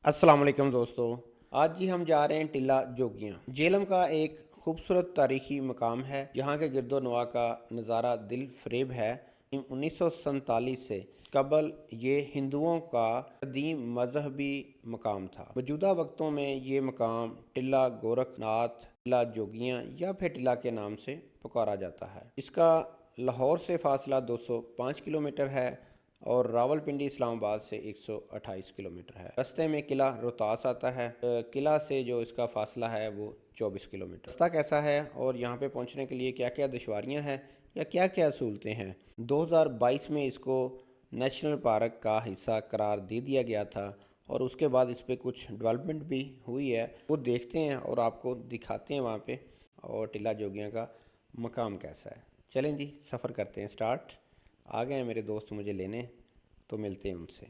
अस्सलाम वालेकुम दोस्तों। आज जी हम जा रहे हैं टिल्ला जोगियाँ। झेलम का एक खूबसूरत तारीखी मकाम है जहाँ के गिरदोनवा का नज़ारा दिल फरेब है। 1947 से कबल ये हिंदुओं का कदीम मजहबी मकाम था। मौजूदा वक्तों में ये मकाम टिल्ला गोरखनाथ, टिल्ला जोगियाँ या फिर टिल्ला के नाम से पुकारा जाता है। इसका लाहौर से फासला 205 किलोमीटर है और रावलपिंडी इस्लामाबाद से 128 किलोमीटर है। रास्ते में किला रोहतास आता है। किला से जो इसका फासला है वो 24 किलोमीटर। रास्ता कैसा है और यहाँ पे पहुँचने के लिए क्या क्या दुश्वारियाँ हैं या क्या क्या सहूलतें हैं। 2022 में इसको नेशनल पार्क का हिस्सा करार दे दिया गया था और उसके बाद इस पर कुछ डेवलपमेंट भी हुई है, वो देखते हैं और आपको दिखाते हैं वहाँ पे और टिल्ला जोगियाँ का मकाम कैसा है। चलें जी, सफ़र करते हैं स्टार्ट। आ गए हैं मेरे दोस्त मुझे लेने, तो मिलते हैं उनसे।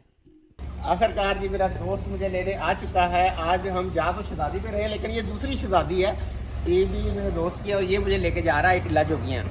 आखिरकार जी मेरा दोस्त मुझे लेने आ चुका है। आज हम जा तो शहजादी पे रहे लेकिन ये दूसरी शहजादी है, ये भी मेरे दोस्त की, और ये मुझे लेके जा रहा है टिल्ला जोगियाँ।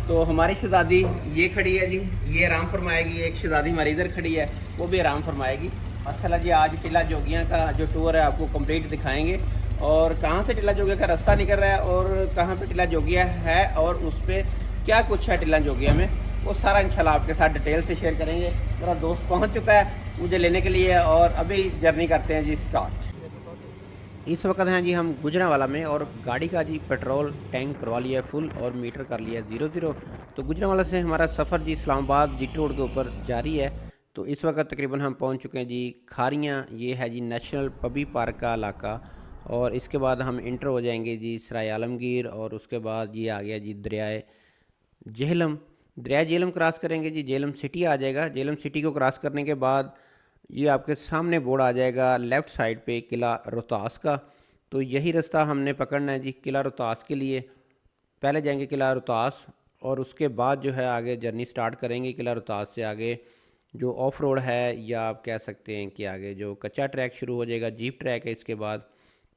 तो हमारी शहजादी ये खड़ी है जी, ये आराम फरमाएगी। एक शहजादी हमारी इधर खड़ी है, वो भी आराम फरमाएगी। माशाल्लाह जी, आज टिल्ला जोगियाँ का जो टूर है आपको कंप्लीट दिखाएंगे और कहाँ से टिल्ला जोगिया का रास्ता निकल रहा है और कहाँ पे टिल्ला जोगिया है और उस पर क्या कुछ है टिल्ला जोगिया में, वो सारा इंशाल्लाह आपके साथ डिटेल से शेयर करेंगे। मेरा दोस्त पहुंच चुका है मुझे लेने के लिए और अभी जर्नी करते हैं जी स्टार्ट। इस वक्त हैं जी हम गुजरांवाला में और गाड़ी का जी पेट्रोल टैंक करवा लिया है फुल और मीटर कर लिया है 00। तो गुजरांवाला से हमारा सफ़र जी इस्लामाबाद जीटी रोड के ऊपर जारी है। तो इस वक्त तकरीबन हम पहुंच चुके हैं जी खारियाँ, ये है जी नेशनल पबी पार्क का इलाका। और इसके बाद हम इंटर हो जाएंगे जी सराय आलमगीर और उसके बाद ये आ गया जी दरियाए झेलम। दरिया झेलम क्रॉस करेंगे जी, झेलम सिटी आ जाएगा। झेलम सिटी को क्रॉस करने के बाद ये आपके सामने बोर्ड आ जाएगा लेफ़्ट साइड पे किला रोहतास का। तो यही रास्ता हमने पकड़ना है जी किला रोहतास के लिए। पहले जाएंगे किला रोहतास और उसके बाद जो है आगे जर्नी स्टार्ट करेंगे। किला रोहतास से आगे जो ऑफ रोड है या आप कह सकते हैं कि आगे जो कच्चा ट्रैक शुरू हो जाएगा, जीप ट्रैक है इसके बाद।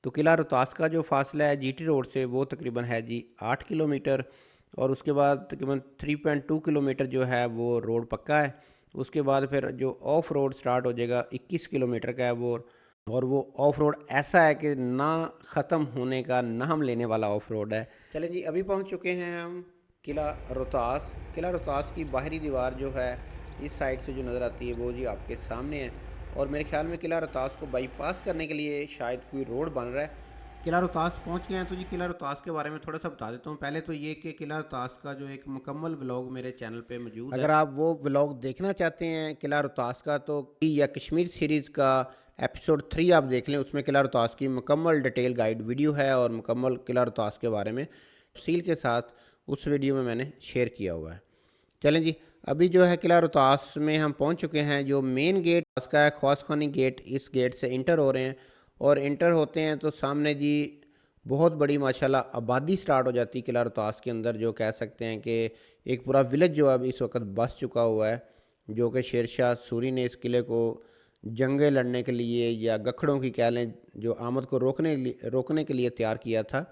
तो किला रोहतास का जो फासला है जीटी रोड से वो तकरीबन है जी 8 किलोमीटर और उसके बाद तकरीबन 3.2 किलोमीटर जो है वो रोड पक्का है। उसके बाद फिर जो ऑफ रोड स्टार्ट हो जाएगा 21 किलोमीटर का है वो, और वो ऑफ रोड ऐसा है कि ना ख़त्म होने का नाम लेने वाला ऑफ रोड है। चलें जी, अभी पहुंच चुके हैं हम किला रोहतास। किला रोहतास की बाहरी दीवार जो है इस साइड से जो नज़र आती है वो जी आपके सामने है और मेरे ख्याल में किला रोहतास को बाईपास करने के लिए शायद कोई रोड बन रहा है। किला रोहतास पहुँच गए हैं। तो जी किला रोहतास के बारे में थोड़ा सा बता देता हूँ। पहले तो ये कि किला रोहतास का जो एक मुकम्मल व्लॉग मेरे चैनल पे मौजूद है। अगर आप वो व्लॉग देखना चाहते हैं किला रोहतास का तो या कश्मीर सीरीज़ का एपिसोड 3 आप देख लें, उसमें किला रोहतास की मुकम्मल डिटेल गाइड वीडियो है और मुकम्मल किला रोहतास के बारे में तफसील के साथ उस वीडियो में मैंने शेयर किया हुआ है। चलें जी, अभी जो है किला रोहतास में हम पहुंच चुके हैं। जो मेन गेट उसका है ख्वास खानी गेट, इस गेट से इंटर हो रहे हैं और इंटर होते हैं तो सामने जी बहुत बड़ी माशाल्लाह आबादी स्टार्ट हो जाती है किला रोहतास के अंदर। जो कह सकते हैं कि एक पूरा विलेज जो अब इस वक्त बस चुका हुआ है, जो कि शेर शाह सूरी ने इस किले को जंगें लड़ने के लिए या गखड़ों की कह लें जो आमद को रोकने के लिए तैयार किया था।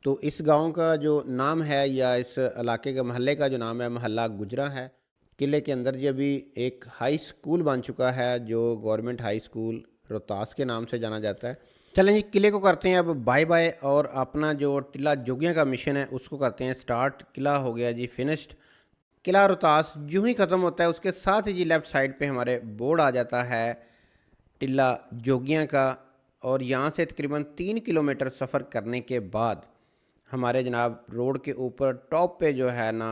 तो इस गांव का जो नाम है या इस इलाके के महल्ले का जो नाम है महल्ला गुजरा है। किले के अंदर जी अभी एक हाई स्कूल बन चुका है जो गवर्नमेंट हाई स्कूल रोहतास के नाम से जाना जाता है। चलें जी, किले को करते हैं अब बाय बाय और अपना जो टिल्ला जोगियाँ का मिशन है उसको करते हैं स्टार्ट। किला हो गया जी फिनिश्ड। किला रोहतास यूँ ही ख़त्म होता है उसके साथ ही जी लेफ़्ट साइड पे हमारे बोर्ड आ जाता है टिल्ला जोगियाँ का। और यहाँ से तकरीबन 3 किलोमीटर सफ़र करने के बाद हमारे जनाब रोड के ऊपर टॉप पे जो है ना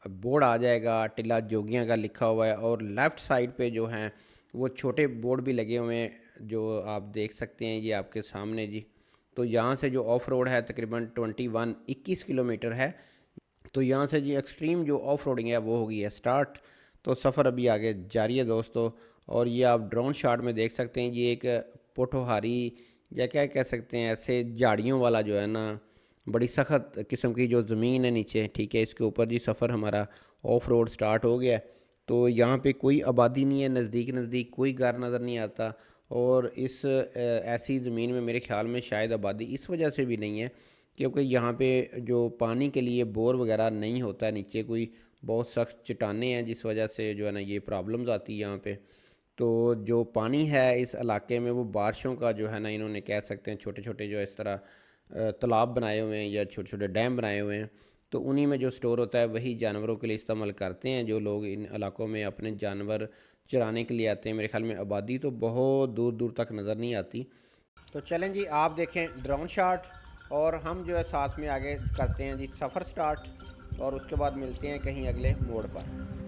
बोर्ड आ जाएगा टिल्ला जोगियाँ का लिखा हुआ है। और लेफ़्ट साइड पे जो हैं वो छोटे बोर्ड भी लगे हुए हैं जो आप देख सकते हैं ये आपके सामने जी। तो यहाँ से जो ऑफ रोड है तकरीबन 21 किलोमीटर है। तो यहाँ से जी एक्सट्रीम जो ऑफ रोडिंग है वो होगी है स्टार्ट। तो सफ़र अभी आगे जारी है दोस्तों। और ये आप ड्रोन शॉट में देख सकते हैं ये एक पोठोहारी या क्या कह सकते हैं ऐसे झाड़ियों वाला जो है ना बड़ी सख्त किस्म की जो ज़मीन है नीचे, ठीक है, इसके ऊपर जी सफ़र हमारा ऑफ रोड स्टार्ट हो गया है। तो यहाँ पे कोई आबादी नहीं है, नज़दीक नज़दीक कोई घर नज़र नहीं आता। और इस ऐसी ज़मीन में मेरे ख़्याल में शायद आबादी इस वजह से भी नहीं है क्योंकि यहाँ पे जो पानी के लिए बोर वगैरह नहीं होता है, नीचे कोई बहुत सख्त चट्टानें हैं जिस वजह से जो है ना ये प्रॉब्लम्स आती है यहाँ पे। तो जो पानी है इस इलाके में वो बारिशों का जो है ना, इन्होंने कह सकते हैं छोटे छोटे जो इस तरह तालाब बनाए हुए हैं या छोटे छोटे डैम बनाए हुए हैं, तो उन्हीं में जो स्टोर होता है वही जानवरों के लिए इस्तेमाल करते हैं जो लोग इन इलाकों में अपने जानवर चराने के लिए आते हैं। मेरे ख्याल में आबादी तो बहुत दूर दूर तक नज़र नहीं आती। तो चलें जी, आप देखें ड्रोन शॉट और हम जो है साथ में आगे करते हैं जी सफ़र स्टार्ट, और उसके बाद मिलते हैं कहीं अगले मोड़ पर।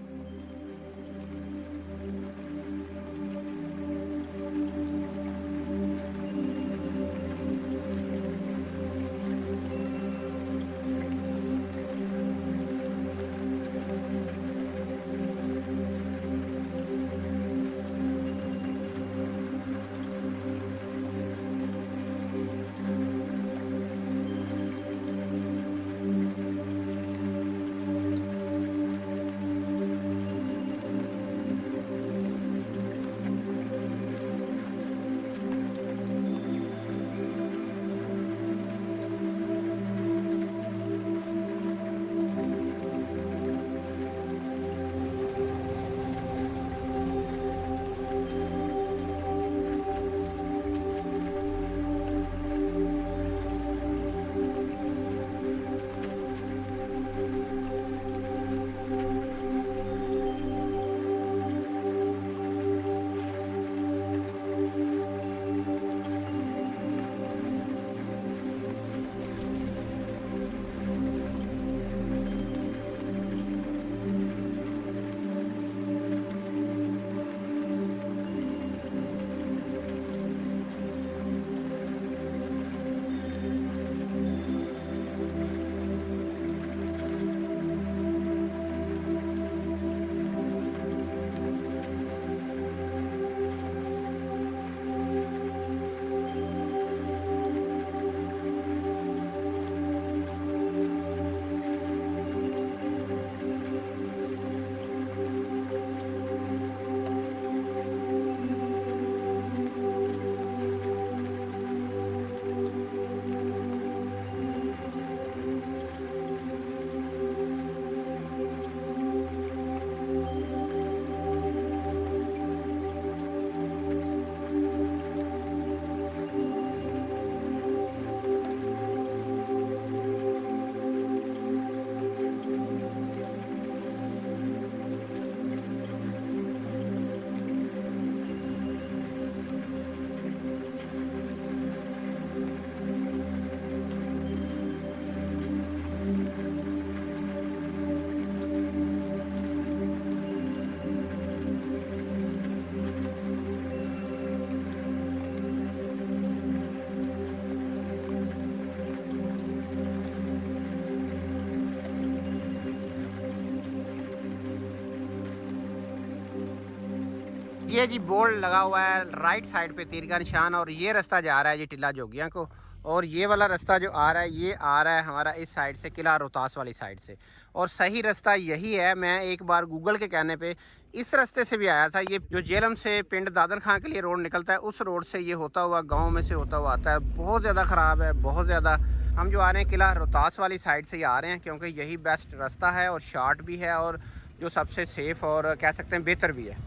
ये जी बोर्ड लगा हुआ है राइट साइड पे तीर का निशान, और ये रास्ता जा रहा है जी टिल्ला जोगियां को, और ये वाला रास्ता जो आ रहा है ये आ रहा है हमारा इस साइड से किला रोहतास वाली साइड से, और सही रास्ता यही है। मैं एक बार गूगल के कहने पे इस रास्ते से भी आया था। ये जो जेलम से पिंड दादन खां के लिए रोड निकलता है उस रोड से ये होता हुआ गाँव में से होता हुआ आता है। बहुत ज़्यादा ख़राब है, बहुत ज़्यादा। हम जो आ रहे हैं किला रोहतास वाली साइड से ही आ रहे हैं क्योंकि यही बेस्ट रास्ता है और शॉर्ट भी है और जो सबसे सेफ़ और कह सकते हैं बेहतर भी है।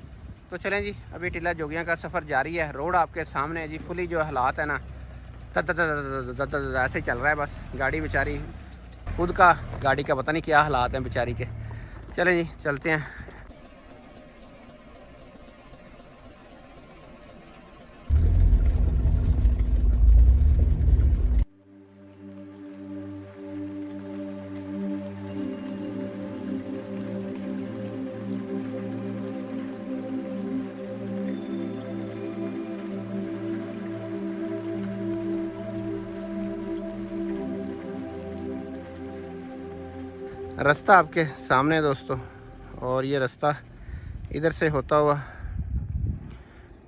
तो चलें जी, अभी टिल्ला जोगियां का सफ़र जारी है। रोड आपके सामने है जी। फुली जो हालात है ना ऐसे ही चल रहा है। बस गाड़ी बेचारी खुद का, गाड़ी का पता नहीं क्या हालात हैं बेचारी के। चलें जी, चलते हैं। रास्ता आपके सामने है दोस्तों, और ये रास्ता इधर से होता हुआ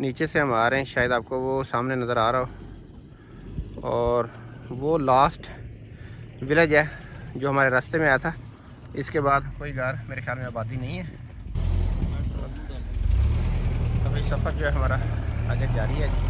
नीचे से हम आ रहे हैं। शायद आपको वो सामने नज़र आ रहा हो, और वो लास्ट विलेज है जो हमारे रास्ते में आया था। इसके बाद कोई घर मेरे ख्याल में आबादी नहीं है। अभी सफ़र जो है हमारा आगे जारी है।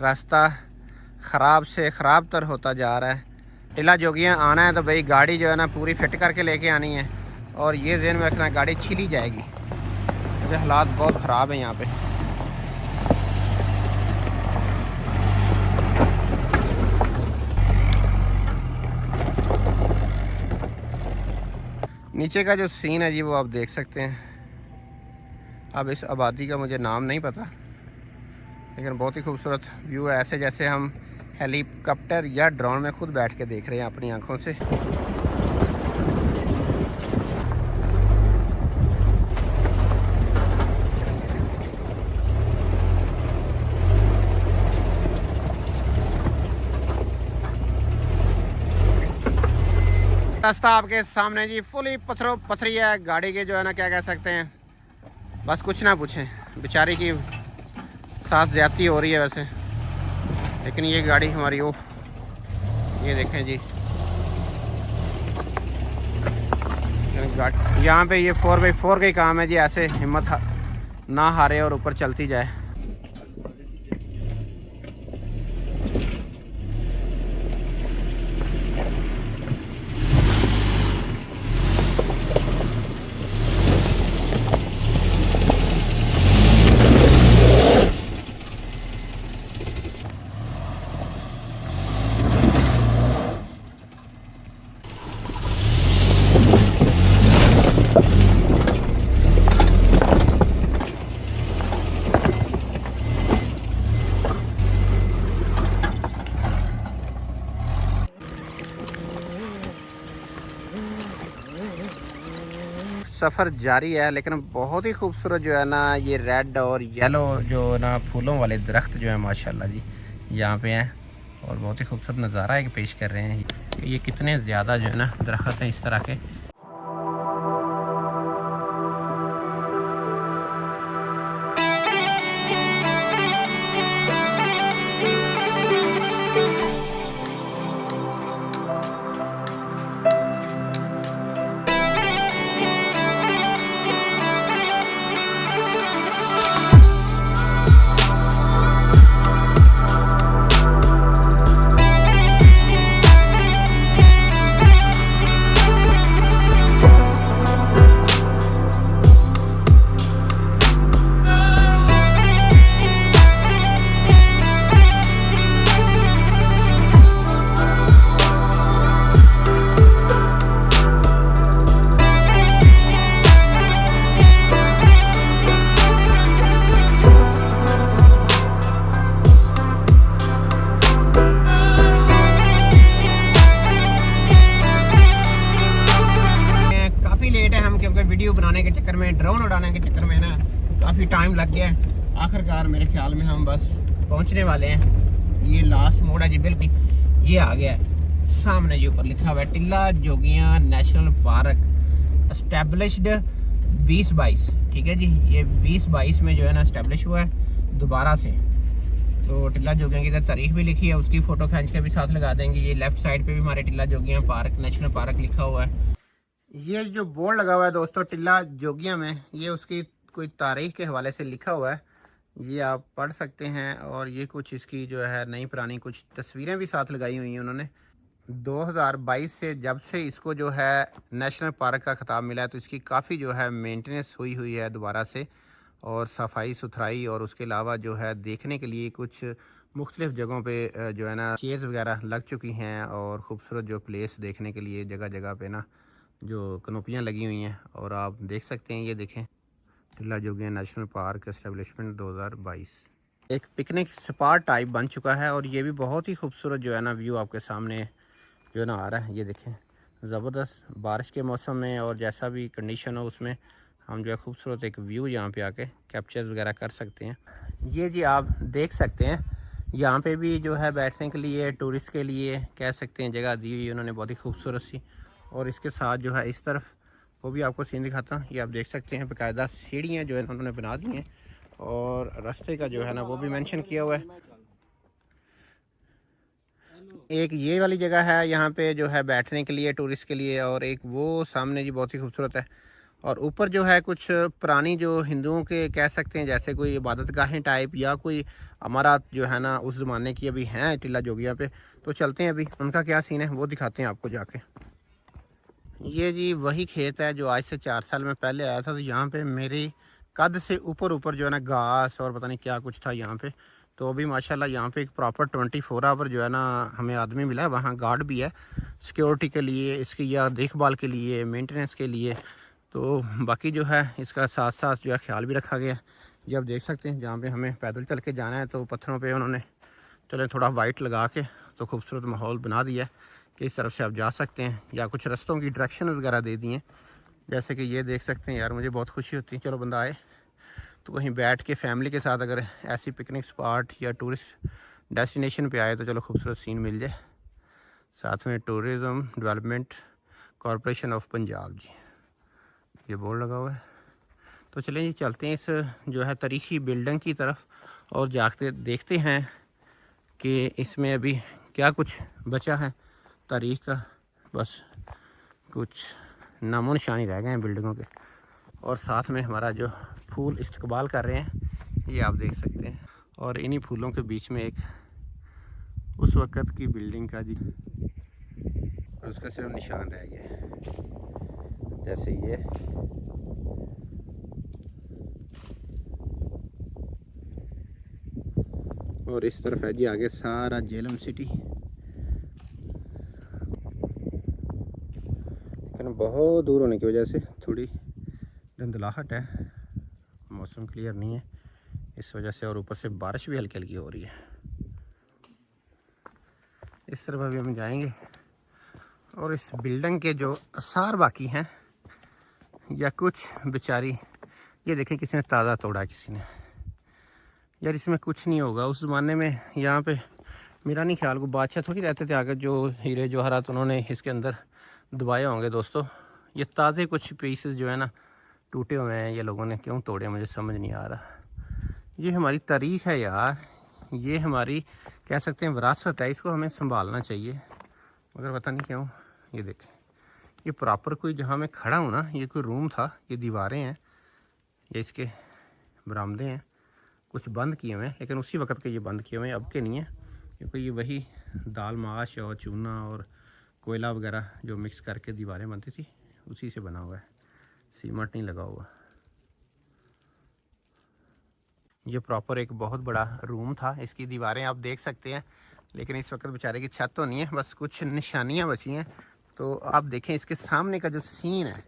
रास्ता ख़राब से ख़राब तर होता जा रहा है। टिल्ला जोगियाँ आना है तो भाई गाड़ी जो है ना पूरी फिट करके लेके आनी है, और ये ज़हन में रखना गाड़ी छिली जाएगी क्योंकि हालात बहुत ख़राब हैं यहाँ पे। नीचे का जो सीन है जी वो आप देख सकते हैं। अब इस आबादी का मुझे नाम नहीं पता, लेकिन बहुत ही खूबसूरत व्यू है, ऐसे जैसे हम हेलीकॉप्टर या ड्रोन में खुद बैठ के देख रहे हैं अपनी आंखों से। रास्ता आपके सामने जी, फुली पत्थरों पथरी है। गाड़ी के जो है ना क्या कह सकते हैं, बस कुछ ना पूछें, बेचारी की साथ ज्यादती हो रही है वैसे, लेकिन ये गाड़ी हमारी ओफ, ये देखें जी यहाँ पे ये 4x4 का ही काम है जी, ऐसे हिम्मत ना हारे और ऊपर चलती जाए। सफ़र जारी है, लेकिन बहुत ही खूबसूरत जो है ना ये रेड और येलो जो ना फूलों वाले दरख्त जो है माशाल्लाह जी यहाँ पे हैं, और बहुत ही खूबसूरत नज़ारा एक पेश कर रहे हैं। ये कितने ज़्यादा जो है ना दरख्त हैं इस तरह के। वीडियो बनाने के चक्कर में, ड्रोन उड़ाने के चक्कर में ना काफ़ी टाइम लग गया है। आखिरकार मेरे ख्याल में हम बस पहुंचने वाले हैं। ये लास्ट मोड़ है जी, बिल्कुल ये आ गया है सामने जो ऊपर लिखा हुआ है टिल्ला जोगियां नेशनल पार्क एस्टेब्लिश्ड 2022। ठीक है जी, ये 2022 में जो है ना एस्टेब्लिश हुआ है दोबारा से। तो टिल्ला जोगियां की इधर तारीख भी लिखी है, उसकी फ़ोटो खींच के भी साथ लगा देंगे। ये लेफ़्ट साइड पे भी हमारे टिल्ला जोगियां पार्क नेशनल पार्क लिखा हुआ है। ये जो बोर्ड लगा हुआ है दोस्तों टिल्ला जोगियां में, ये उसकी कोई तारीख के हवाले से लिखा हुआ है, ये आप पढ़ सकते हैं। और ये कुछ इसकी जो है नई पुरानी कुछ तस्वीरें भी साथ लगाई हुई हैं उन्होंने। 2022 से जब से इसको जो है नेशनल पार्क का खिताब मिला है, तो इसकी काफ़ी जो है मेंटेनेंस हुई है दोबारा से, और सफाई सुथराई, और उसके अलावा जो है देखने के लिए कुछ मुख्तलिफ़ जगहों पे जो है ना चेयर्स वगैरह लग चुकी हैं, और ख़ूबसूरत जो प्लेस देखने के लिए जगह जगह पे ना जो कनोपियाँ लगी हुई हैं। और आप देख सकते हैं, ये देखें टिल्ला जोगियां नेशनल पार्क एस्टेब्लिशमेंट 2022 एक पिकनिक स्पॉट टाइप बन चुका है। और ये भी बहुत ही खूबसूरत जो है ना व्यू आपके सामने जो है ना आ रहा है। ये देखें ज़बरदस्त बारिश के मौसम में और जैसा भी कंडीशन हो उसमें हम जो है खूबसूरत एक व्यू यहाँ पे आके कैप्चर वगैरह कर सकते हैं। ये जी आप देख सकते हैं, यहाँ पे भी जो है बैठने के लिए टूरिस्ट के लिए कह सकते हैं जगह दी हुई उन्होंने बहुत ही खूबसूरत सी। और इसके साथ जो है इस तरफ वो भी आपको सीन दिखाता हूँ, ये आप देख सकते हैं बाकायदा सीढ़ियाँ जो है उन्होंने बना दी हैं, और रास्ते का जो है ना वो भी मेंशन किया हुआ है। एक ये वाली जगह है यहाँ पे जो है बैठने के लिए टूरिस्ट के लिए, और एक वो सामने जी बहुत ही खूबसूरत है। और ऊपर जो है कुछ पुरानी जो हिंदुओं के कह सकते हैं जैसे कोई इबादत गाहें टाइप या कोई अमारात जो है ना उस ज़माने की अभी हैं टिल्ला जोगिया पे। तो चलते हैं अभी उनका क्या सीन है वो दिखाते हैं आपको जाके। ये जी वही खेत है जो आज से 4 साल में पहले आया था। तो यहाँ पे मेरी कद से ऊपर ऊपर जो है ना घास और पता नहीं क्या कुछ था यहाँ पे। तो अभी माशाल्लाह यहाँ पे एक प्रॉपर 24 आवर जो है ना हमें आदमी मिला है। वहाँ गार्ड भी है सिक्योरिटी के लिए, इसकी या देखभाल के लिए, मेंटेनेंस के लिए। तो बाकी जो है इसका साथ साथ जो है ख्याल भी रखा गया। ये आप देख सकते हैं जहाँ पे हमें पैदल चल के जाना है तो पत्थरों पे उन्होंने चले थोड़ा वाइट लगा के तो खूबसूरत माहौल बना दिया है कि इस तरफ से आप जा सकते हैं, या कुछ रास्तों की डायरेक्शन वगैरह दे दिए हैं। जैसे कि ये देख सकते हैं यार, मुझे बहुत खुशी होती है चलो बंदा आए तो कहीं बैठ के फैमिली के साथ अगर ऐसी पिकनिक स्पॉट या टूरिस्ट डेस्टिनेशन पे आए तो चलो खूबसूरत सीन मिल जाए। साथ में tourism development corporation of Punjab ji ये बोर्ड लगा हुआ है। तो चलें जी चलते हैं इस जो है तारीखी बिल्डिंग की तरफ और जाके देखते हैं कि इसमें अभी क्या कुछ बचा है तारीख का। बस कुछ नामो निशानी रह गए हैं बिल्डिंगों के। और साथ में हमारा जो फूल इस्तकबाल कर रहे हैं ये आप देख सकते हैं। और इन्हीं फूलों के बीच में एक उस वक़्त की बिल्डिंग का जी और उसका सिर्फ निशान रह गया है जैसे ये। और इस तरफ है जी आगे सारा झेलम सिटी। लेकिन बहुत दूर होने की वजह से थोड़ी धुंधलाहट है, मौसम क्लियर नहीं है इस वजह से। और ऊपर से बारिश भी हल्की हल्की हो रही है। इस तरफ अभी हम जाएंगे और इस बिल्डिंग के जो आसार बाकी हैं या कुछ बेचारी ये देखें किसी ने ताज़ा तोड़ा किसी ने। यार इसमें कुछ नहीं होगा। उस ज़माने में यहाँ पे मेरा नहीं ख्याल को बादशाह थोड़ी रहते थे आगे जो हीरे जवाहरात उन्होंने इसके अंदर दबाए होंगे दोस्तों। ये ताज़े कुछ पीसेस जो है ना टूटे हुए हैं, ये लोगों ने क्यों तोड़े मुझे समझ नहीं आ रहा। ये हमारी तारीख़ है यार, ये हमारी कह सकते हैं विरासत है, इसको हमें संभालना चाहिए मगर पता नहीं क्यों। ये देखें ये प्रॉपर कोई जहाँ मैं खड़ा हूँ ना ये कोई रूम था, ये दीवारें हैं, ये इसके बरामदे हैं कुछ बंद किए हुए हैं लेकिन उसी वक्त के ये बंद किए हुए हैं, अब के नहीं है क्योंकि ये वही दाल माश और चूना और कोयला वगैरह जो मिक्स करके दीवारें बनती थी उसी से बना हुआ है, सीमेंट नहीं लगा हुआ। ये प्रॉपर एक बहुत बड़ा रूम था, इसकी दीवारें आप देख सकते हैं लेकिन इस वक्त बेचारे की छत तो नहीं है, बस कुछ निशानियाँ बची हैं। तो आप देखें इसके सामने का जो सीन है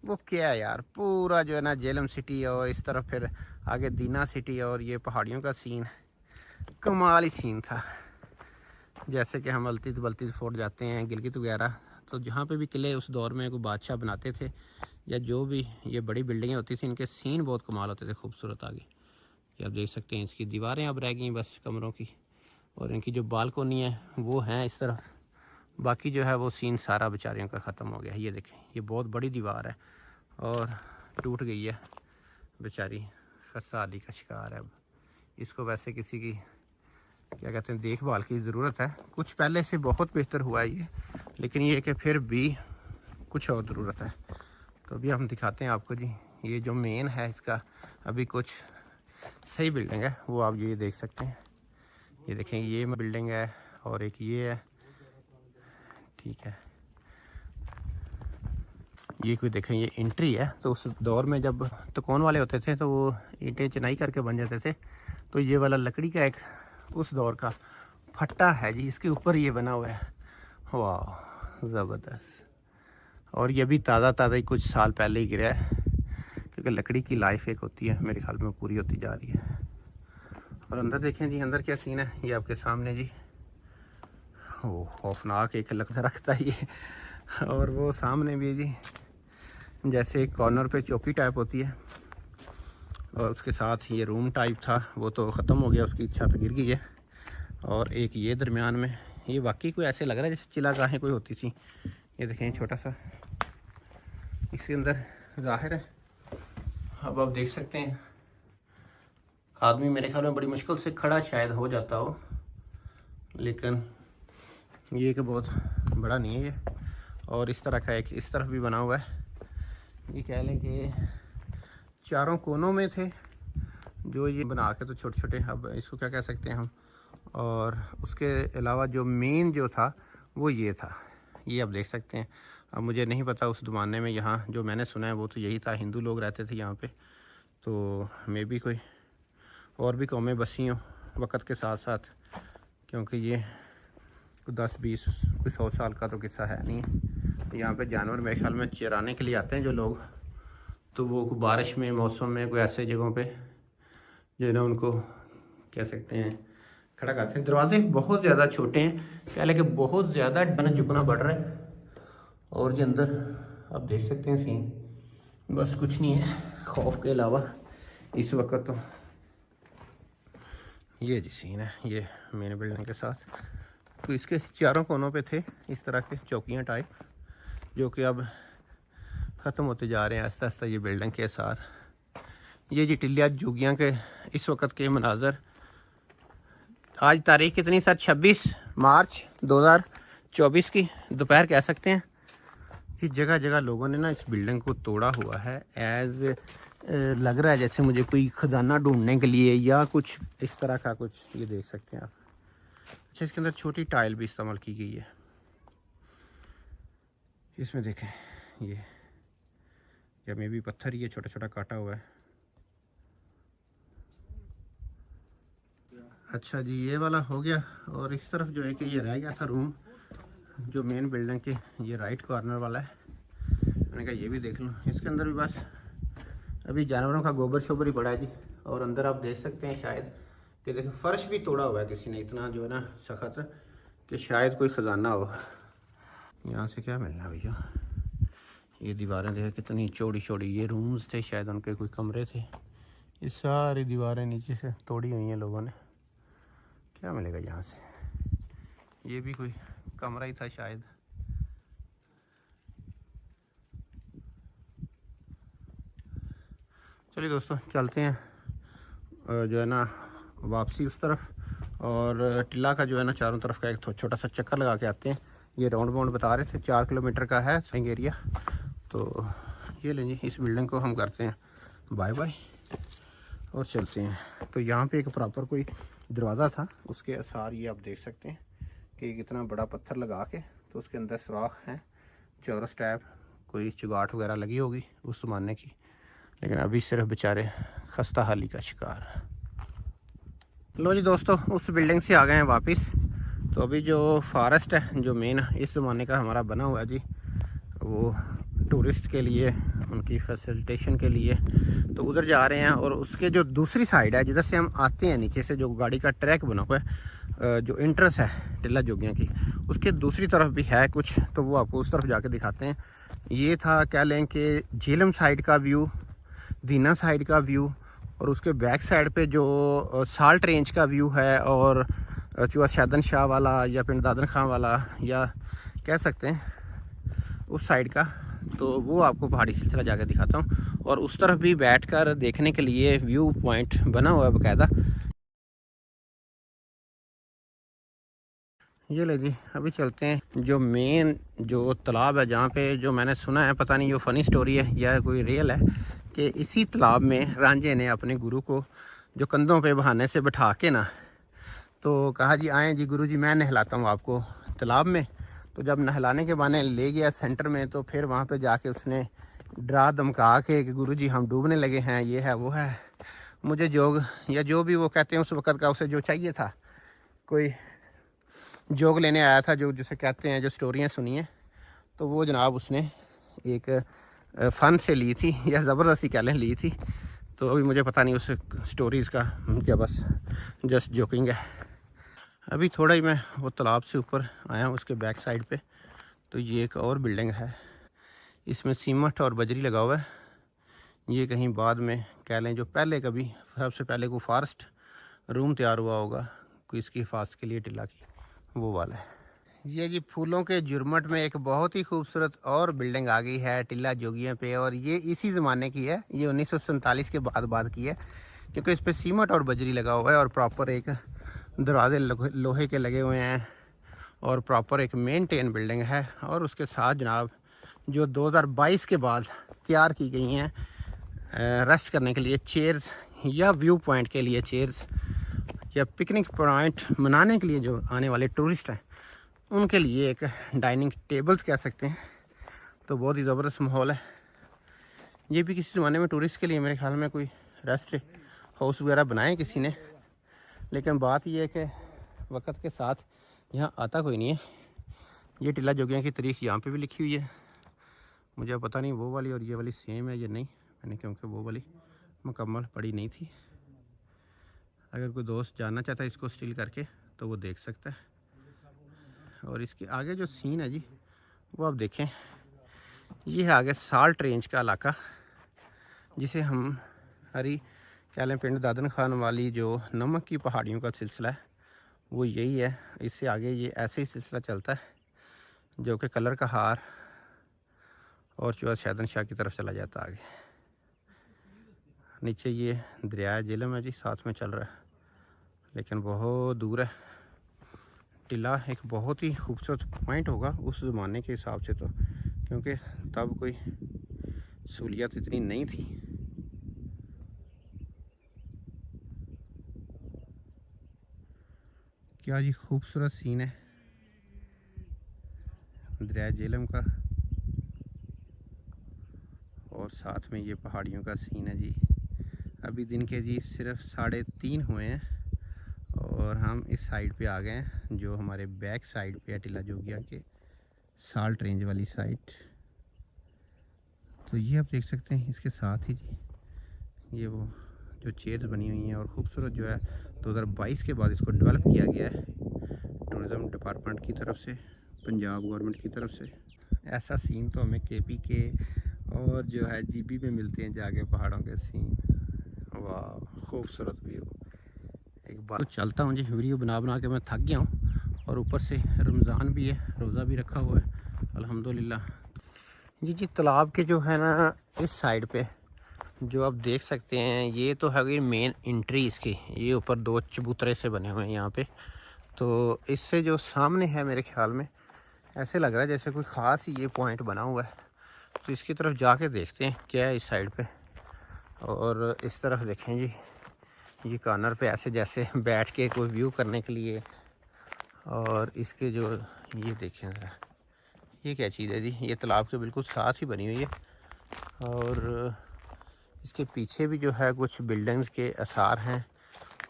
वो क्या है यार, पूरा जो है ना झेलम सिटी और इस तरफ फिर आगे दीना सिटी और ये पहाड़ियों का सीन कमाल ही सीन था। जैसे कि हम अल्तित बल्तित फोर्ट जाते हैं गिलगित वगैरह, तो जहाँ पे भी किले उस दौर में कोई बादशाह बनाते थे या जो भी ये बड़ी बिल्डिंगें होती थी इनके सीन बहुत कमाल होते थे खूबसूरत। आगे ये आप देख सकते हैं इसकी दीवारें अब रह गई बस कमरों की, और इनकी जो बालकोनी है वो हैं इस तरफ। बाकी जो है वो सीन सारा बेचारियों का ख़त्म हो गया है। ये देखें ये बहुत बड़ी दीवार है और टूट गई है, बेचारी खस्ता आदि का शिकार है। अब इसको वैसे किसी की क्या कहते हैं देखभाल की ज़रूरत है। कुछ पहले से बहुत बेहतर हुआ है ये, लेकिन ये कि फिर भी कुछ और ज़रूरत है। तो अभी हम दिखाते हैं आपको जी ये जो मेन है इसका अभी कुछ सही बिल्डिंग है वो आप ये देख सकते हैं। ये देखें ये बिल्डिंग है और एक ये है, ठीक है। ये कोई देखें ये एंट्री है, तो उस दौर में जब तकोन वाले होते थे तो वो ईंटें चिनाई करके बन जाते थे। तो ये वाला लकड़ी का एक उस दौर का फट्टा है जी, इसके ऊपर ये बना हुआ है। वाह ज़बरदस्त। और ये भी ताज़ा ही कुछ साल पहले ही गिरा है क्योंकि लकड़ी की लाइफ एक होती है मेरे ख्याल में पूरी होती जा रही है। और अंदर देखें जी अंदर क्या सीन है ये आपके सामने जी। वो खौफनाक एक लग रखता है ये। और वो सामने भी जी जैसे एक कॉर्नर पे चौकी टाइप होती है और उसके साथ ये रूम टाइप था वो तो ख़त्म हो गया, उसकी छत गिर गई है। और एक ये दरमियान में ये वाकई कोई ऐसे लग रहा है जैसे चिलागाहें कोई होती थी। ये देखें छोटा सा इसके अंदर ज़ाहिर है। अब आप देख सकते हैं आदमी मेरे ख्याल में बड़ी मुश्किल से खड़ा शायद हो जाता हो, लेकिन ये कि बहुत बड़ा नहीं है ये। और इस तरह का एक इस तरफ भी बना हुआ है ये कह लें कि चारों कोनों में थे जो ये बना के, तो छोटे छोटे, अब इसको क्या कह सकते हैं हम। और उसके अलावा जो मेन जो था वो ये था, ये आप देख सकते हैं। अब मुझे नहीं पता उस ज़माने में यहाँ जो मैंने सुना है वो तो यही था, हिंदू लोग रहते थे यहाँ पे, तो मे भी कोई और भी कौमें बसी हों वक़्त के साथ साथ, क्योंकि ये 10-20 कोई 100 साल का तो किस्सा है नहीं है। यहाँ पे जानवर मेरे ख्याल में चराने के लिए आते हैं जो लोग, तो वो बारिश में मौसम में कोई ऐसे जगहों पे जो है ना उनको कह सकते हैं खड़ा करते हैं। दरवाजे बहुत ज़्यादा छोटे हैं, कह लें कि बहुत ज़्यादा झुकना पड़ रहा है। और जो अंदर आप देख सकते हैं सीन, बस कुछ नहीं है खौफ के अलावा इस वक्त तो। ये जी सीन है ये मेन बिल्डिंग के साथ। तो इसके चारों कोनों पे थे इस तरह के चौकियाँ टाइप, जो कि अब ख़त्म होते जा रहे हैं आहिस्ता आहिस्ता ये बिल्डिंग के साथ। ये जी टिल्ला जोगियाँ के इस वक्त के मनाजर। आज तारीख कितनी सर? 26 मार्च 2024 की दोपहर कह सकते हैं। कि जगह जगह लोगों ने ना इस बिल्डिंग को तोड़ा हुआ है, एज लग रहा है जैसे मुझे कोई ख़जाना ढूंढने के लिए या कुछ इस तरह का कुछ। ये देख सकते हैं आप। अच्छा, इसके अंदर छोटी टाइल भी इस्तेमाल की गई है। इसमें देखें ये, या मे भी पत्थर ही है, छोटा छोटा काटा हुआ है। अच्छा जी, ये वाला हो गया। और इस तरफ जो है कि ये रह गया था रूम, जो मेन बिल्डिंग के ये राइट कॉर्नर वाला है। मैंने कहा ये भी देख लूँ। इसके अंदर भी बस अभी जानवरों का गोबर शोबर ही पड़ा है जी। और अंदर आप देख सकते हैं शायद कि देखिए फ़र्श भी तोड़ा हुआ है किसी ने, इतना जो है ना सख्त कि शायद कोई ख़जाना हो। यहाँ से क्या मिलना भैया। ये दीवारें देखिए कितनी चौड़ी चौड़ी, ये रूम्स थे शायद, उनके कोई कमरे थे। ये सारी दीवारें नीचे से तोड़ी हुई हैं लोगों ने। क्या मिलेगा यहाँ से? ये भी कोई कमरा ही था शायद। चलिए दोस्तों चलते हैं जो है ना वापसी उस तरफ, और टिल्ला का जो है ना चारों तरफ का एक छोटा सा चक्कर लगा के आते हैं। ये राउंड बाउंड बता रहे थे 4 किलोमीटर का है सिंग एरिया। तो ये लें जी, इस बिल्डिंग को हम करते हैं बाय बाय और चलते हैं। तो यहाँ पे एक प्रॉपर कोई दरवाज़ा था, उसके आसार ये आप देख सकते हैं कि कितना बड़ा पत्थर लगा के, तो उसके अंदर सुराख हैं चौरस टाइप, कोई चुगाट वगैरह लगी होगी उस ज़माने की। लेकिन अभी सिर्फ बेचारे खस्ता हाली का शिकार। लो जी दोस्तों, उस बिल्डिंग से आ गए हैं वापस। तो अभी जो फॉरेस्ट है जो मेन इस ज़माने का हमारा बना हुआ है जी, वो टूरिस्ट के लिए, उनकी फैसिलिटेशन के लिए, तो उधर जा रहे हैं। और उसके जो दूसरी साइड है जिधर से हम आते हैं, नीचे से जो गाड़ी का ट्रैक बना हुआ है, जो एंट्रेंस है टिल्ला जोगियाँ की, उसके दूसरी तरफ भी है कुछ, तो वो आपको उस तरफ जाके दिखाते हैं। ये था कह लें कि झेलम साइड का व्यू, दीना साइड का व्यू, और उसके बैक साइड पे जो साल्ट रेंज का व्यू है, और चूहा शैदन शाह वाला या पिंड दादन खां वाला या कह सकते हैं उस साइड का, तो वो आपको पहाड़ी सिलसिला जाकर दिखाता हूँ। और उस तरफ भी बैठकर देखने के लिए व्यू पॉइंट बना हुआ है बाकायदा। ये ले जी, अभी चलते हैं जो मेन जो तालाब है, जहाँ पे जो मैंने सुना है, पता नहीं ये फ़नी स्टोरी है या कोई रियल है, कि इसी तालाब में रांझे ने अपने गुरु को जो कंधों पे बहाने से बैठा के ना, तो कहा जी आएँ जी गुरु जी, मैं नहलाता हूँ आपको तालाब में। तो जब नहलाने के बहाने ले गया सेंटर में, तो फिर वहाँ पे जाके उसने डरा धमका के कि गुरु जी हम डूबने लगे हैं, ये है वो है। मुझे जोग या जो भी वो कहते हैं उस वक़्त का, उसे जो चाहिए था, कोई जोग लेने आया था, जो जिसे कहते हैं, जो स्टोरियाँ सुनी हैं, तो वो जनाब उसने एक फ़न से ली थी या ज़बरदस्ती कह लें ली थी। तो अभी मुझे पता नहीं उस स्टोरीज़ का क्या, बस जस्ट जोकिंग है। अभी थोड़ा ही मैं वो तालाब से ऊपर आया हूँ उसके बैक साइड पे। तो ये एक और बिल्डिंग है, इसमें सीमेंट और बजरी लगा हुआ है। ये कहीं बाद में कह लें जो पहले कभी सबसे पहले को फॉरेस्ट रूम तैयार हुआ होगा कोई इसकी हिफाजत के लिए टिल्ला की, वो वाला है। ये जी फूलों के जुर्मट में एक बहुत ही खूबसूरत और बिल्डिंग आ गई है टिल्ला जोगियों पे, और ये इसी ज़माने की है। ये 1947 के बाद की है, क्योंकि इस पर सीमेंट और बजरी लगा हुआ है, और प्रॉपर एक दरवाजे लोहे के लगे हुए हैं, और प्रॉपर एक मेनटेन बिल्डिंग है। और उसके साथ जनाब जो 2022 के बाद तैयार की गई हैं रेस्ट करने के लिए चेयर्स, या व्यू पॉइंट के लिए चेयर्स, या पिकनिक पॉइंट मनाने के लिए जो आने वाले टूरिस्ट हैं उनके लिए एक डाइनिंग टेबल्स कह सकते हैं। तो बहुत ही ज़बरदस्त माहौल है। ये भी किसी ज़माने में टूरिस्ट के लिए मेरे ख्याल में कोई रेस्ट हाउस वगैरह बनाए किसी ने, लेकिन बात ये है कि वक्त के साथ यहाँ आता कोई नहीं है। ये टिल्ला जोगियाँ की तारीख यहाँ पे भी लिखी हुई है। मुझे पता नहीं वो वाली और ये वाली सेम है या नहीं, मैंने क्योंकि वो वाली मुकम्मल पढ़ी नहीं थी। अगर कोई दोस्त जानना चाहता है इसको स्टिल करके तो वो देख सकता है। और इसके आगे जो सीन है जी वो आप देखें, ये है आगे साल्ट रेंज का इलाका, जिसे हम हरी कैलें पिंड दादन खान वाली जो नमक की पहाड़ियों का सिलसिला है वो यही है। इससे आगे ये ऐसे ही सिलसिला चलता है जो कि कलर का हार और चौथ शैदन शाह की तरफ चला जाता है आगे। नीचे ये दरिया झेलम है जी, साथ में चल रहा है, लेकिन बहुत दूर है। टिल्ला एक बहुत ही खूबसूरत पॉइंट होगा उस ज़माने के हिसाब से, तो क्योंकि तब कोई सहूलियत इतनी नहीं थी। क्या जी खूबसूरत सीन है दरिया झेलम का, और साथ में ये पहाड़ियों का सीन है जी। अभी दिन के जी सिर्फ 3:30 हुए हैं और हम इस साइड पे आ गए हैं जो हमारे बैक साइड पे है टिल्ला जोगिया के साल्ट रेंज वाली साइड। तो ये आप देख सकते हैं इसके साथ ही जी ये वो जो चेयर्स बनी हुई हैं और ख़ूबसूरत जो है 2022 के बाद इसको डेवलप किया गया है टूरिज़म डिपार्टमेंट की तरफ से, पंजाब गवर्नमेंट की तरफ से। ऐसा सीन तो हमें केपी के और जो है जीबी में मिलते हैं जाके पहाड़ों के सीन। वाह खूबसूरत व्यू। एक बार तो चलता हूँ जी, वीडियो बना बना के मैं थक गया हूँ और ऊपर से रमज़ान भी है, रोज़ा भी रखा हुआ है अल्हम्दुलिल्लाह। जी तालाब के जो है ना इस साइड पे जो आप देख सकते हैं ये तो है मेन एंट्री इसकी। ये ऊपर 2 चबूतरे से बने हुए हैं यहाँ पे। तो इससे जो सामने है मेरे ख्याल में ऐसे लग रहा है जैसे कोई ख़ास ही ये पॉइंट बना हुआ है। तो इसकी तरफ जाके देखते हैं क्या है इस साइड पे। और इस तरफ देखें जी, ये कॉर्नर पे ऐसे जैसे बैठ के कोई व्यू करने के लिए। और इसके जो ये देखें ज़रा, ये क्या चीज़ है जी, ये तालाब के बिल्कुल साथ ही बनी हुई है। और इसके पीछे भी जो है कुछ बिल्डिंग्स के आसार हैं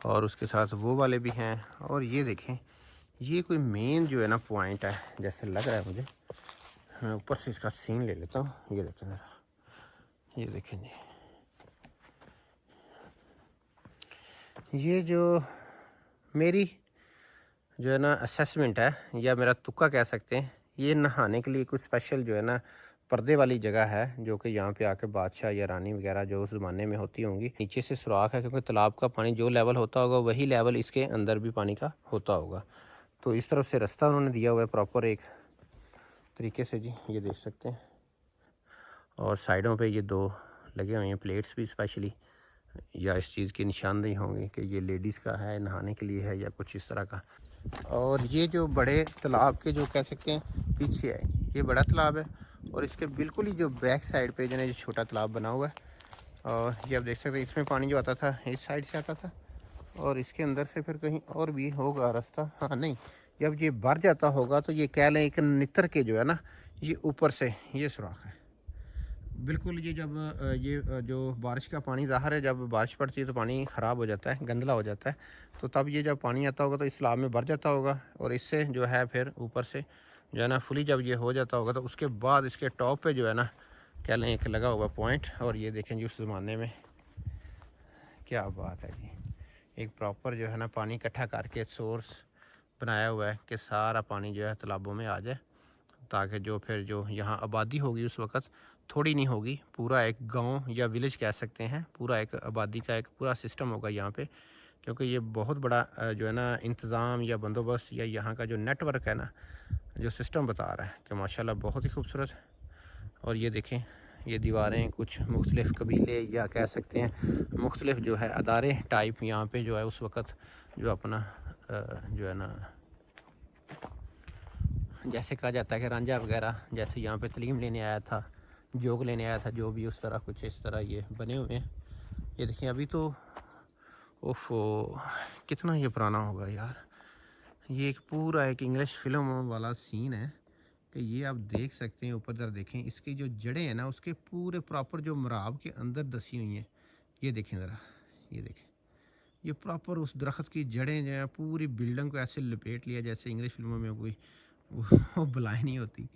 और उसके साथ वो वाले भी हैं। और ये देखें ये कोई मेन जो है ना पॉइंट है जैसे लग रहा है मुझे। मैं ऊपर से इसका सीन ले लेता हूँ। ये देखें ज़रा, ये देखें जी, ये जो मेरी जो है ना असेसमेंट है या मेरा तुक्का कह सकते हैं, ये नहाने के लिए कुछ स्पेशल जो है ना पर्दे वाली जगह है जो कि यहाँ पे आके बादशाह या रानी वगैरह जो उस ज़माने में होती होंगी। नीचे से सुराख है क्योंकि तालाब का पानी जो लेवल होता होगा वही लेवल इसके अंदर भी पानी का होता होगा। तो इस तरफ से रास्ता उन्होंने दिया हुआ है प्रॉपर एक तरीके से जी, ये देख सकते हैं। और साइडों पे ये 2 लगे हुए हैं प्लेट्स भी स्पेशली, या इस चीज़ की निशानदेही होंगी कि ये लेडीज़ का है, नहाने के लिए है या कुछ इस तरह का। और ये जो बड़े तालाब के जो कह सकते हैं पीछे है, ये बड़ा तालाब है और इसके बिल्कुल ही जो बैक साइड पे जो है छोटा तालाब बना हुआ है। और ये आप देख सकते हैं इसमें पानी जो आता था इस साइड से आता था और इसके अंदर से फिर कहीं और भी होगा रास्ता। हाँ नहीं, जब ये भर जाता होगा तो ये कह लें एक नितर के जो है ना ये ऊपर से ये सुराख है बिल्कुल। ये जब ये जो बारिश का पानी ज़ाहिर है जब बारिश पड़ती है तो पानी ख़राब हो जाता है, गंदला हो जाता है। तो तब ये जब पानी आता होगा तो इस तालाब में भर जाता होगा और इससे जो है फिर ऊपर से जो है ना फुली जब ये हो जाता होगा तो उसके बाद इसके टॉप पे जो है ना कह लें एक लगा हुआ पॉइंट। और ये देखें जी उस ज़माने में क्या बात है जी, एक प्रॉपर जो है ना पानी इकट्ठा करके सोर्स बनाया हुआ है कि सारा पानी जो है तालाबों में आ जाए, ताकि जो फिर जो यहाँ आबादी होगी उस वक़्त थोड़ी नहीं होगी, पूरा एक गांव या विलेज कह सकते हैं, पूरा एक आबादी का एक पूरा सिस्टम होगा यहाँ पे। क्योंकि ये बहुत बड़ा जो है ना इंतज़ाम या बंदोबस्त या यहाँ का जो नेटवर्क है ना जो सिस्टम बता रहा है कि माशाल्लाह बहुत ही खूबसूरत। और ये देखें ये दीवारें कुछ मुख्तलिफ़ कबीले या कह सकते हैं मुख्तलिफ़ जो है अदारे टाइप यहाँ पे जो है उस वक़्त जो अपना जो है ना जैसे कहा जाता है कि रांझा वगैरह जैसे यहाँ पे तालीम लेने आया था जोग लेने आया था, जो भी उस तरह कुछ इस तरह ये बने हुए हैं। ये देखिए अभी तो ओफो कितना ये पुराना होगा यार। ये एक पूरा एक इंग्लिश फिल्म वाला सीन है कि ये आप देख सकते हैं। ऊपर जरा देखें, इसकी जो जड़ें हैं ना उसके पूरे प्रॉपर जो मराब के अंदर दसी हुई हैं। ये देखें ज़रा, ये देखें, ये प्रॉपर उस दरख्त की जड़ें जो हैं पूरी बिल्डिंग को ऐसे लपेट लिया जैसे इंग्लिश फिल्मों में कोई वो बलाएँ नहीं होती,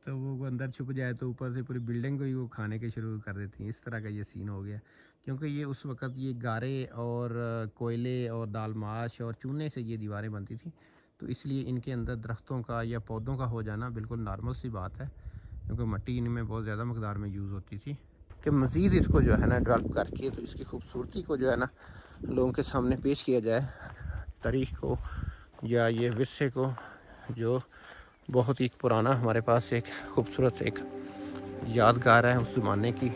तो वो अंदर छुप जाए तो ऊपर से पूरी बिल्डिंग को ही वो खाने के शुरू कर देती हैं। इस तरह का ये सीन हो गया, क्योंकि ये उस वक़्त ये गारे और कोयले और दालमाश और चूने से ये दीवारें बनती थी, तो इसलिए इनके अंदर दरख्तों का या पौधों का हो जाना बिल्कुल नॉर्मल सी बात है, क्योंकि मिट्टी इनमें बहुत ज़्यादा मकदार में यूज़ होती थी। कि मज़ीद इसको जो है ना डेवलप करके तो इसकी खूबसूरती को जो है ना लोगों के सामने पेश किया जाए, तारीख़ को या ये विरसे को, जो बहुत ही पुराना हमारे पास एक खूबसूरत एक यादगार है उस ज़माने की।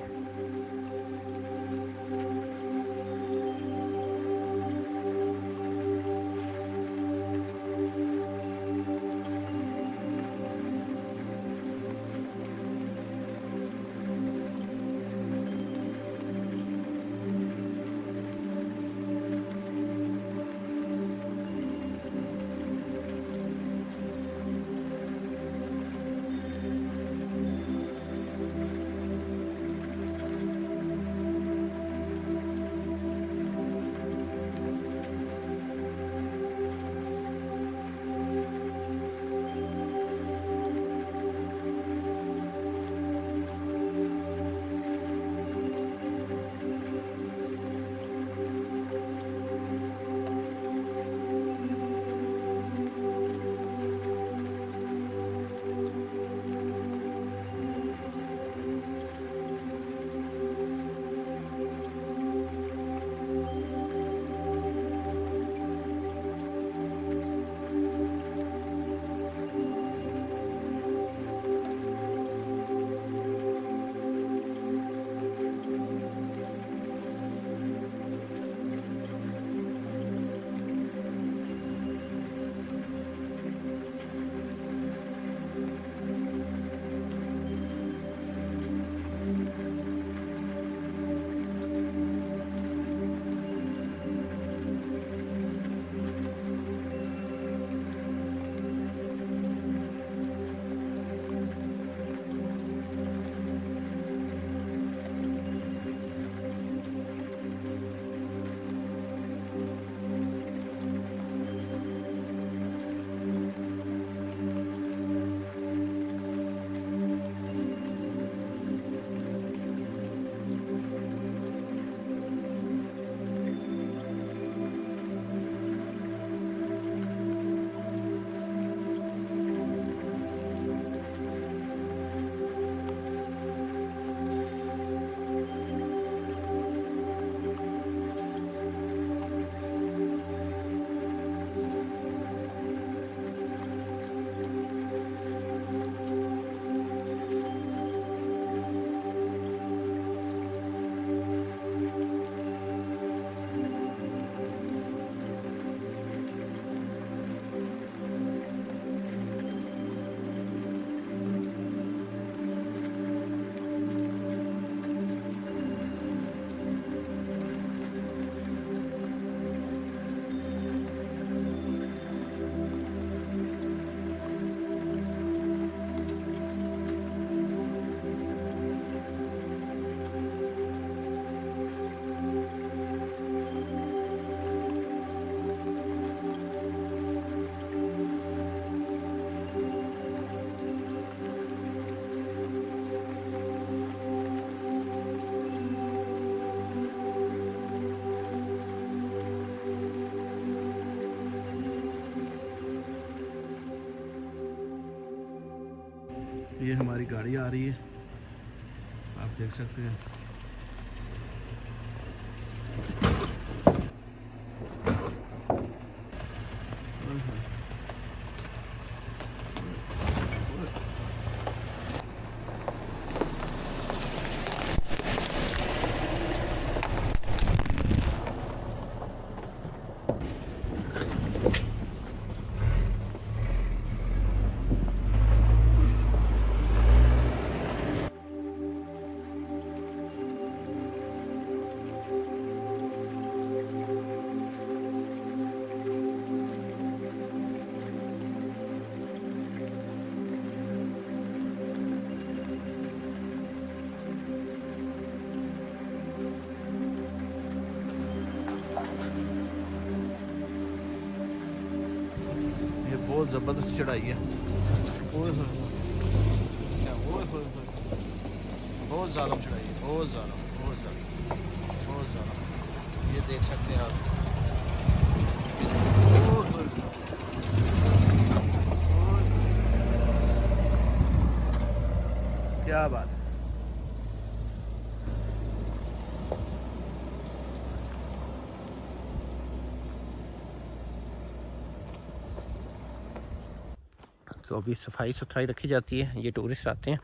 ये हमारी गाड़ी आ रही है, आप देख सकते हैं। बहुत ज़बरदस्त चढ़ाई है। ओए होए क्या, ओए होए होए, बहुत ज़ालम चढ़ाई है, बहुत ज़्यादा, बहुत ज़्यादा, बहुत ज़्यादा। ये देख सकते हैं आप। ओए होए, ओए, क्या बात है। तो अभी सफाई सुथराई रखी जाती है। ये टूरिस्ट आते हैं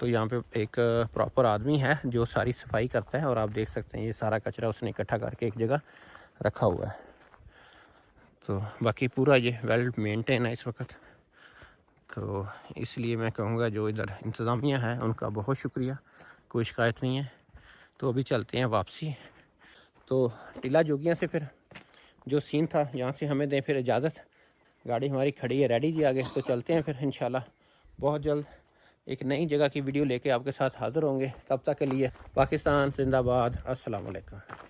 तो यहाँ पे एक प्रॉपर आदमी है जो सारी सफाई करता है, और आप देख सकते हैं ये सारा कचरा उसने इकट्ठा करके एक जगह रखा हुआ है। तो बाकी पूरा ये वेल मेंटेन है इस वक्त। तो इसलिए मैं कहूँगा जो इधर इंतज़ामिया है उनका बहुत शुक्रिया, कोई शिकायत नहीं है। तो अभी चलते हैं वापसी। तो टीला जोगियाँ से फिर जो सीन था यहाँ से हमें दें फिर इजाज़त। गाड़ी हमारी खड़ी है रेडी जी आगे, तो चलते हैं फिर इंशाल्लाह बहुत जल्द एक नई जगह की वीडियो लेके आपके साथ हाज़िर होंगे। तब तक के लिए पाकिस्तान जिंदाबाद, अस्सलाम वालेकुम।